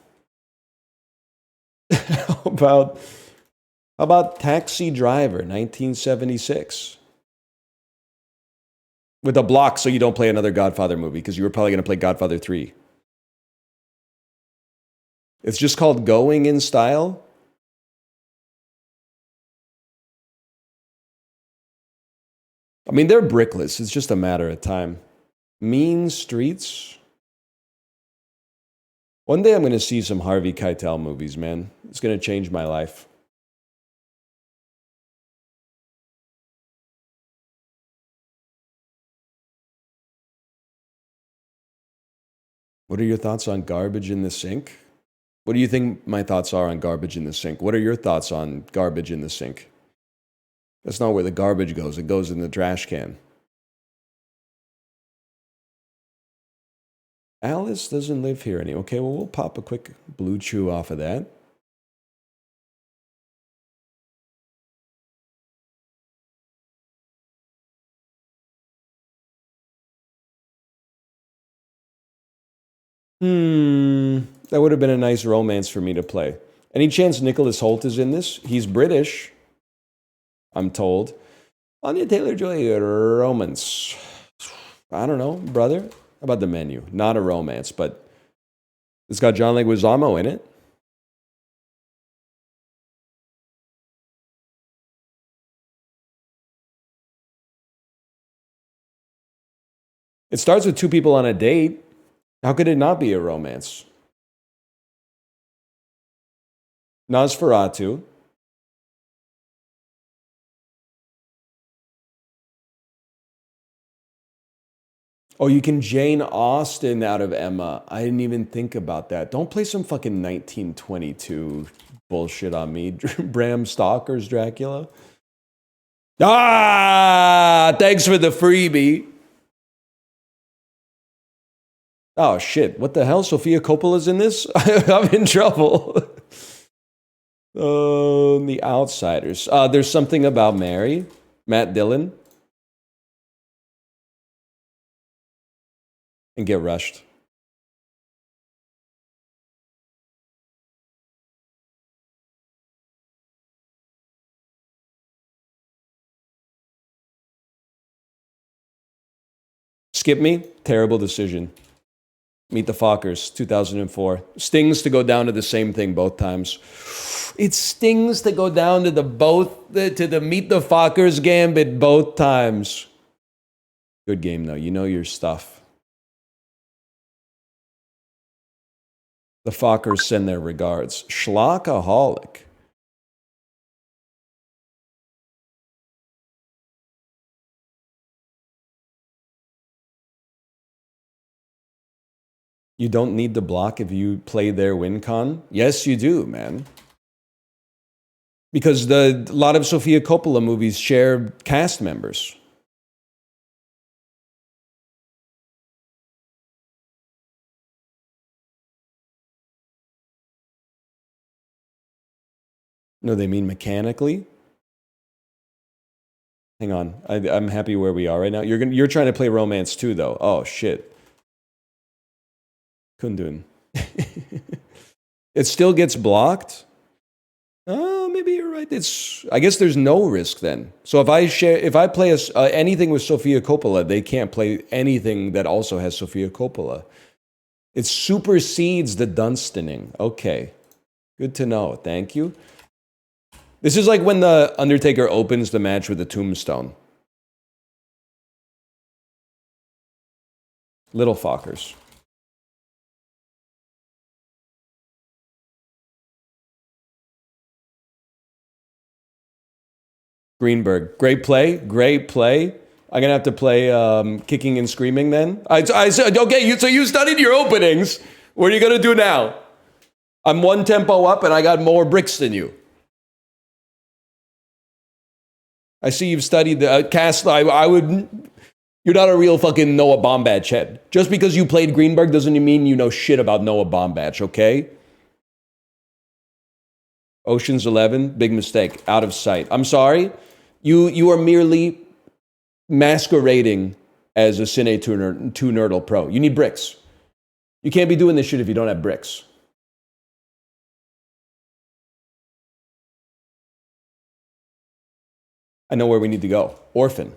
How about Taxi Driver, 1976? With a block so you don't play another Godfather movie, because you were probably going to play Godfather 3. It's just called Going in Style. I mean, they're brickless. It's just a matter of time. Mean Streets. One day I'm going to see some Harvey Keitel movies, man. It's going to change my life. What are your thoughts on Garbage in the Sink? What do you think my thoughts are on Garbage in the Sink? What are your thoughts on Garbage in the Sink? That's not where the garbage goes. It goes in the trash can. Alice doesn't live here anymore. Okay, well, we'll pop a quick Blue Chew off of that. That would have been a nice romance for me to play. Any chance Nicholas Hoult is in this? He's British, I'm told. Anya Taylor-Joy, romance. I don't know, brother. How about the menu? Not a romance, but it's got John Leguizamo in it. It starts with two people on a date. How could it not be a romance? Nosferatu. Oh, you can Jane Austen out of Emma. I didn't even think about that. Don't play some fucking 1922 bullshit on me. Bram Stoker's Dracula. Ah, thanks for the freebie. Oh, shit. What the hell? Sofia Coppola's in this? I'm in trouble. The Outsiders. There's Something About Mary. Matt Dillon. And Get Rushed. Skip Me. Terrible decision. Meet the Fockers, 2004. Stings to go down to the same thing both times. It stings to go down to the Meet the Fockers gambit both times. Good game though. You know your stuff. The Fockers send their regards. Schlockaholic. You don't need to block if you play their win con? Yes, you do, man. Because a lot of Sofia Coppola movies share cast members. No, they mean mechanically? Hang on. I'm happy where we are right now. You're trying to play romance too, though. Oh, shit. Kundun. It still gets blocked? Oh, maybe you're right. I guess there's no risk then. So if I play anything with Sofia Coppola, they can't play anything that also has Sofia Coppola. It supersedes the Dunstaning. Okay. Good to know. Thank you. This is like when the Undertaker opens the match with a tombstone. Little Fockers. Greenberg. Great play. Great play. I'm going to have to play Kicking and Screaming then. I said, okay, so you studied your openings. What are you going to do now? I'm one tempo up and I got more bricks than you. I see you've studied the cast. You're not a real fucking Noah Baumbach head. Just because you played Greenberg doesn't mean you know shit about Noah Baumbach, okay? Ocean's 11, big mistake. Out of sight. I'm sorry. You are merely masquerading as a Cine2Nerdle pro. You need bricks. You can't be doing this shit if you don't have bricks. I know where we need to go. Orphan.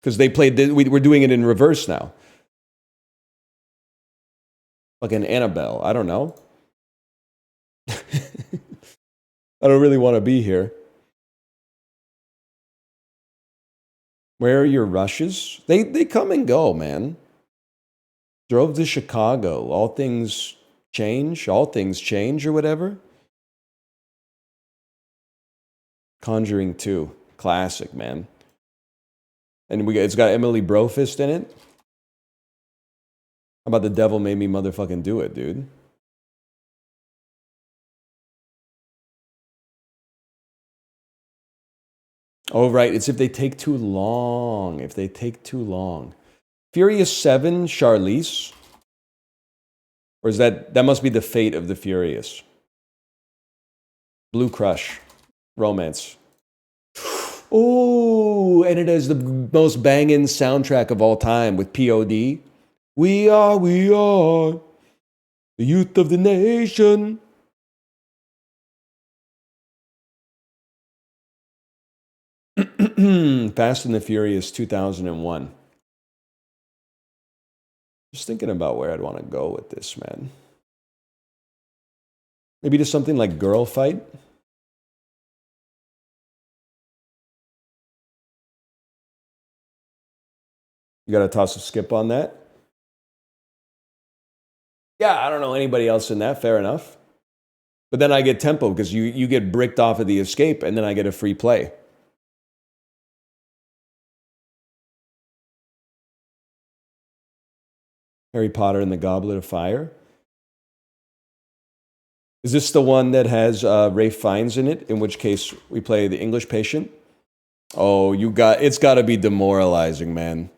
Because they played, we're doing it in reverse now. Fucking Annabelle. I don't know. I don't really want to be here. Where are your rushes? They come and go, man. Drove to Chicago. All things change or whatever. Conjuring 2. Classic, man. And it's got Emily Brofist in it. How about the devil made me motherfucking do it, dude? Oh, right. It's if they take too long. If they take too long. Furious 7, Charlize. Or is that must be the fate of the Furious? Blue Crush. Romance. Oh, and it has the most banging soundtrack of all time with POD. We are the youth of the nation. Fast and the Furious 2001. Just thinking about where I'd want to go with this, man. Maybe to something like Girl Fight. You got to toss a skip on that? Yeah, I don't know anybody else in that. Fair enough. But then I get tempo because you get bricked off of the escape and then I get a free play. Harry Potter and the Goblet of Fire. Is this the one that has Ralph Fiennes in it? In which case we play the English patient? Oh, it's got to be demoralizing, man.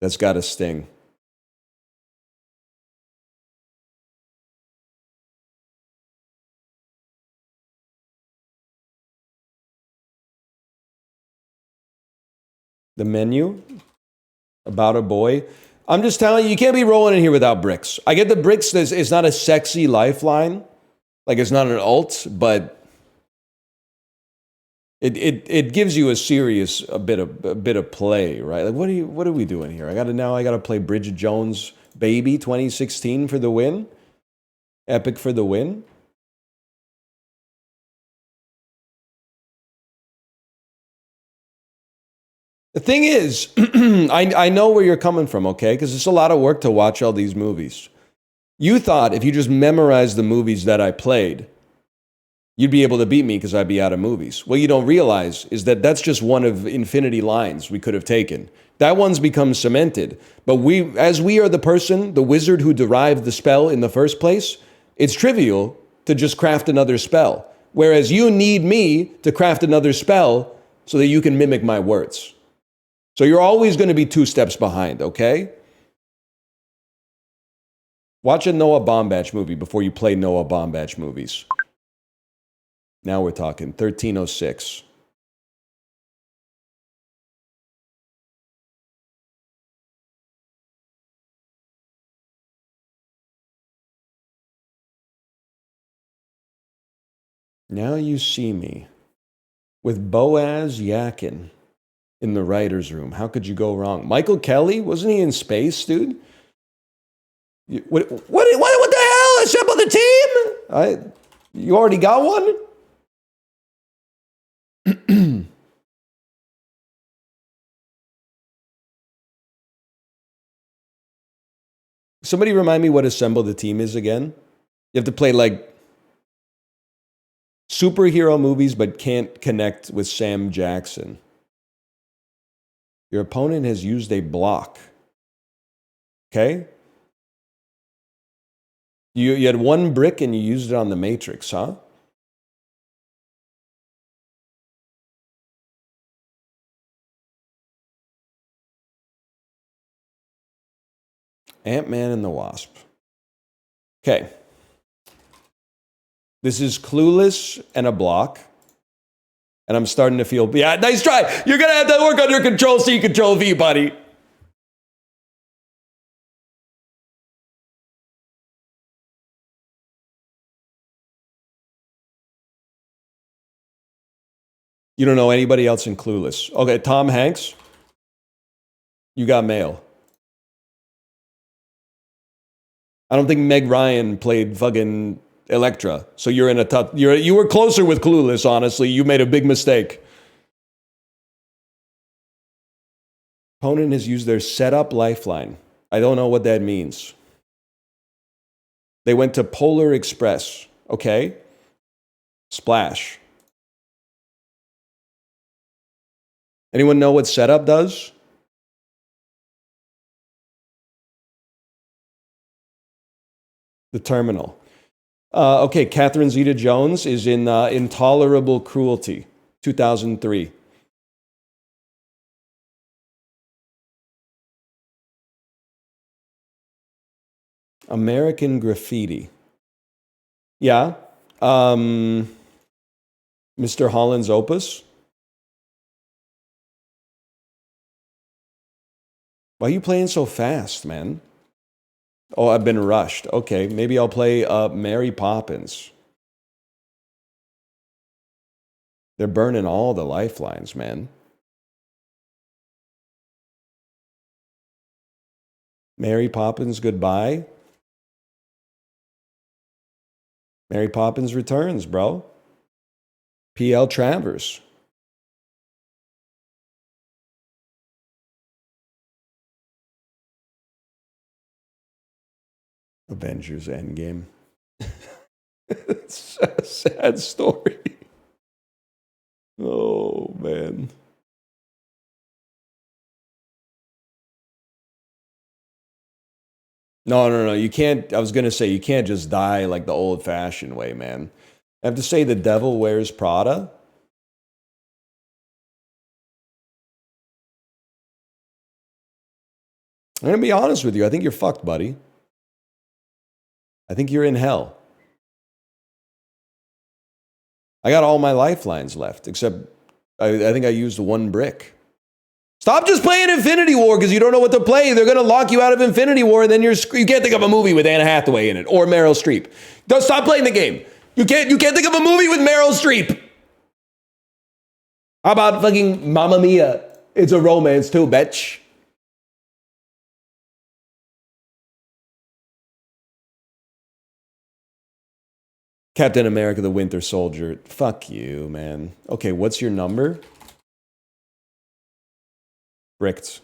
That's got to sting. The Menu, About a Boy. I'm just telling you, you can't be rolling in here without bricks. I get the bricks. It's not a sexy lifeline, like it's not an alt, but it gives you a bit of play, right? Like what are we doing here? I got to play Bridget Jones' Baby 2016 for the win. Epic for the win. The thing is, I know where you're coming from, okay? Because it's a lot of work to watch all these movies. You thought if you just memorized the movies that I played, you'd be able to beat me because I'd be out of movies. What you don't realize is that that's just one of infinity lines we could have taken. That one's become cemented. But as we are the wizard who derived the spell in the first place, it's trivial to just craft another spell. Whereas you need me to craft another spell so that you can mimic my words. So you're always going to be 2 steps behind, okay? Watch a Noah Baumbach movie before you play Noah Baumbach movies. Now we're talking 1306. Now You See Me with Boaz Yakin in the writer's room. How could you go wrong? Michael Kelly? Wasn't he in space, dude? What the hell? Assemble the team? You already got one? Somebody remind me what Assemble the Team is again? You have to play like superhero movies but can't connect with Sam Jackson. Your opponent has used a block. Okay? You had 1 brick and you used it on the Matrix, huh? Ant-Man and the Wasp. Okay. This is Clueless and a block. And I'm starting to feel, yeah, nice try. You're going to have to work on your Control C, Control V, buddy. You don't know anybody else in Clueless. Okay, Tom Hanks. You got mail. I don't think Meg Ryan played fucking Electra. So you're in a tough, you were closer with Clueless, honestly. You made a big mistake. Opponent has used their setup lifeline. I don't know what that means. They went to Polar Express. Okay. Splash. Anyone know what setup does? The terminal. Okay, Catherine Zeta-Jones is in Intolerable Cruelty, 2003. American Graffiti. Yeah. Mr. Holland's Opus. Why are you playing so fast, man? Oh, I've been rushed. Okay, maybe I'll play Mary Poppins. They're burning all the lifelines, man. Mary Poppins, goodbye. Mary Poppins returns, bro. P.L. Travers. Avengers Endgame. It's a sad story. Oh, man. No. You can't. I was going to say, you can't just die like the old fashioned way, man. I have to say, The Devil Wears Prada. I'm going to be honest with you. I think you're fucked, buddy. I think you're in hell. I got all my lifelines left, except I think I used one brick. Stop just playing Infinity War because you don't know what to play. They're going to lock you out of Infinity War, and then you can't think of a movie with Anne Hathaway in it or Meryl Streep. Don't stop playing the game. You can't think of a movie with Meryl Streep. How about fucking Mamma Mia? It's a romance too, bitch. Captain America, the Winter Soldier. Fuck you, man. Okay, what's your number? Bricked.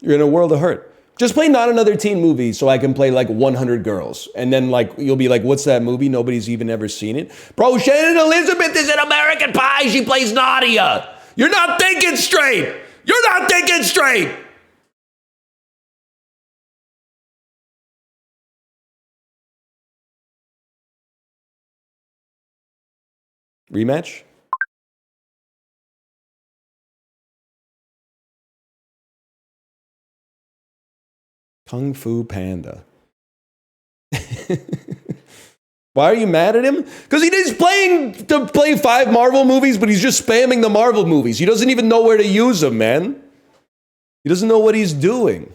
You're in a world of hurt. Just play Not Another Teen Movie so I can play like 100 Girls. And then like you'll be like, what's that movie? Nobody's even ever seen it. Bro, Shannon Elizabeth is in American Pie. She plays Nadia. You're not thinking straight. You're not thinking straight. Rematch? Kung Fu Panda. Why are you mad at him? Because he is playing to play 5 Marvel movies, but he's just spamming the Marvel movies. He doesn't even know where to use them, man. He doesn't know what he's doing.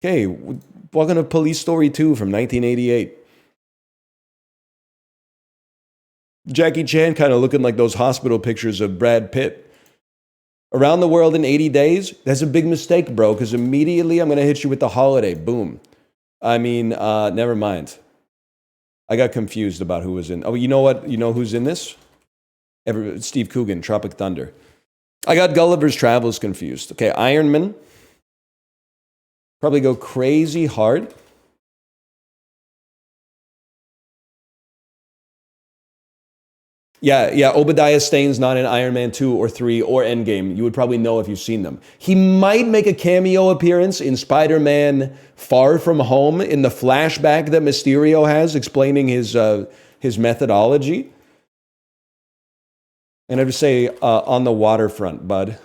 Okay, welcome to Police Story 2 from 1988. Jackie Chan kind of looking like those hospital pictures of Brad Pitt. Around the World in 80 Days? That's a big mistake, bro, because immediately I'm going to hit you with the holiday. Boom. I mean, never mind. I got confused about who was in. Oh, you know what? You know who's in this? Steve Coogan, Tropic Thunder. I got Gulliver's Travels confused. Okay, Iron Man. Probably go crazy hard. Yeah, Obadiah Stane's not in Iron Man 2 or 3 or Endgame. You would probably know if you've seen them. He might make a cameo appearance in Spider-Man Far From Home in the flashback that Mysterio has explaining his methodology. And I would say On the Waterfront, bud.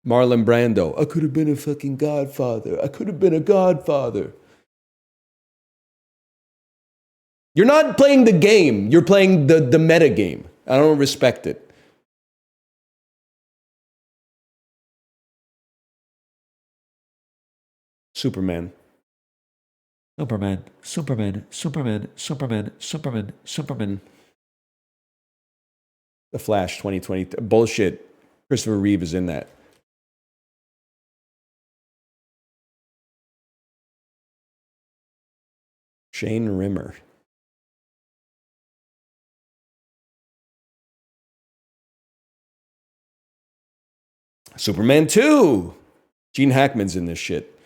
Marlon Brando. I could have been a fucking godfather. I could have been a godfather. You're not playing the game. You're playing the meta game. I don't respect it. Superman. Superman. Superman. Superman. Superman. Superman. Superman. The Flash 2020. Bullshit. Christopher Reeve is in that. Shane Rimmer. Superman 2. Gene Hackman's in this shit.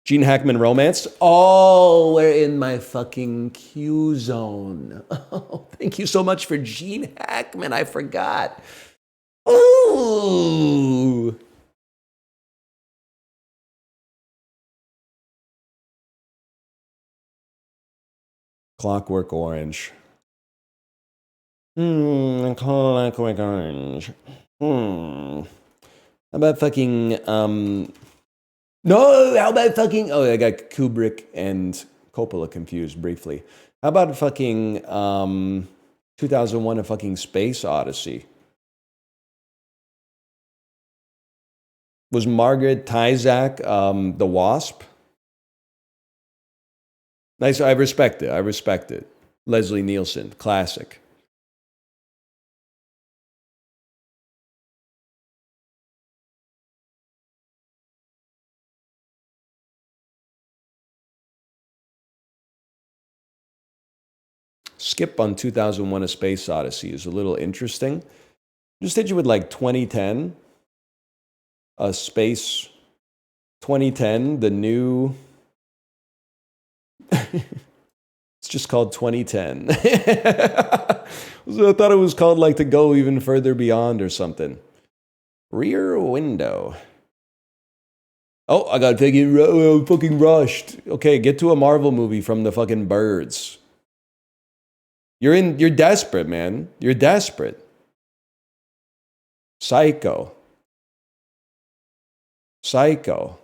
Gene Hackman romance. Oh, we're in my fucking Q zone. Oh, thank you so much for Gene Hackman. I forgot. Ooh. Clockwork Orange. Clockwork Orange. How about fucking no, how about fucking I got Kubrick and Coppola confused briefly. How about fucking 2001 A Fucking Space Odyssey? Was Margaret Tyzak the Wasp? Nice, I respect it. I respect it. Leslie Nielsen, classic. Skip on 2001 A Space Odyssey is a little interesting. Just hit you with like 2010, a space 2010, the new. It's just called 2010. So I thought it was called like To Go Even Further Beyond or something. Rear Window. Oh, I got fucking rushed. Okay, get to a Marvel movie from the fucking birds. You're desperate, man. You're desperate. Psycho. Psycho.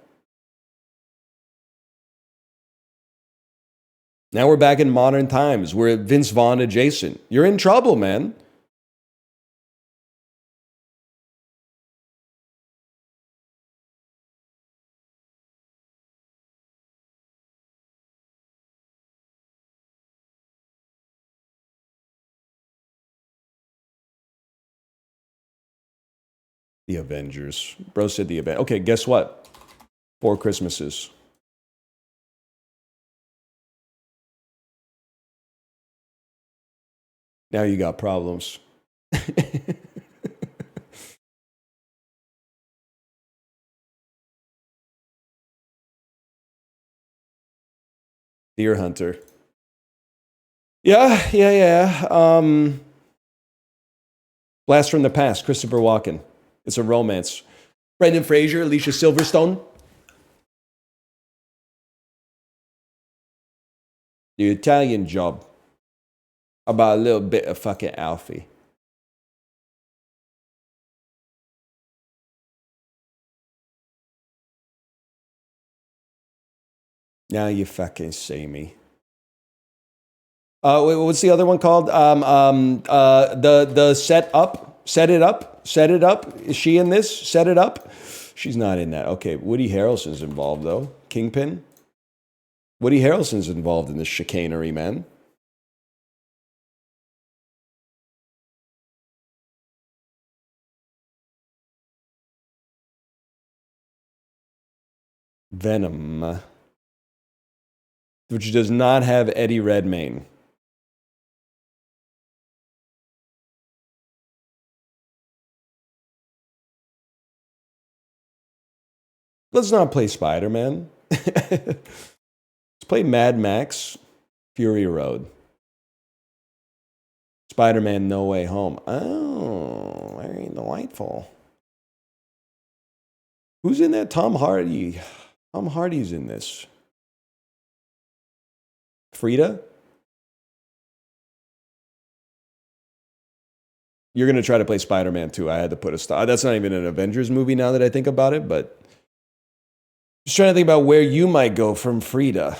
Now we're back in modern times. We're Vince Vaughn adjacent. You're in trouble, man. The Avengers. Bro said the Avengers. Okay, guess what? 4 Christmases. Now you got problems. Deer Hunter. Yeah. Blast from the Past, Christopher Walken. It's a romance. Brendan Fraser, Alicia Silverstone. The Italian Job. About a little bit of fucking Alfie. Now you fucking see me. Wait, what's the other one called? The set it up. Is she in this? Set it up. She's not in that. Okay, Woody Harrelson's involved though. Kingpin. Woody Harrelson's involved in this chicanery, man. Venom, which does not have Eddie Redmayne. Let's not play Spider-Man. Let's play Mad Max, Fury Road. Spider-Man No Way Home. Oh, very delightful. Who's in that? Tom Hardy. Tom Hardy's in this. Frida? You're gonna try to play Spider-Man 2. I had to put a stop. That's not even an Avengers movie now that I think about it, but just trying to think about where you might go from Frida.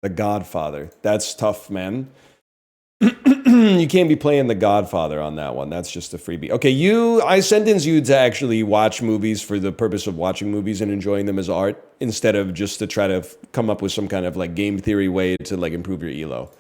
The Godfather. That's tough, man. You can't be playing The Godfather on that one. That's just a freebie. Okay, I sentence you to actually watch movies for the purpose of watching movies and enjoying them as art instead of just to try to come up with some kind of like game theory way to like improve your elo.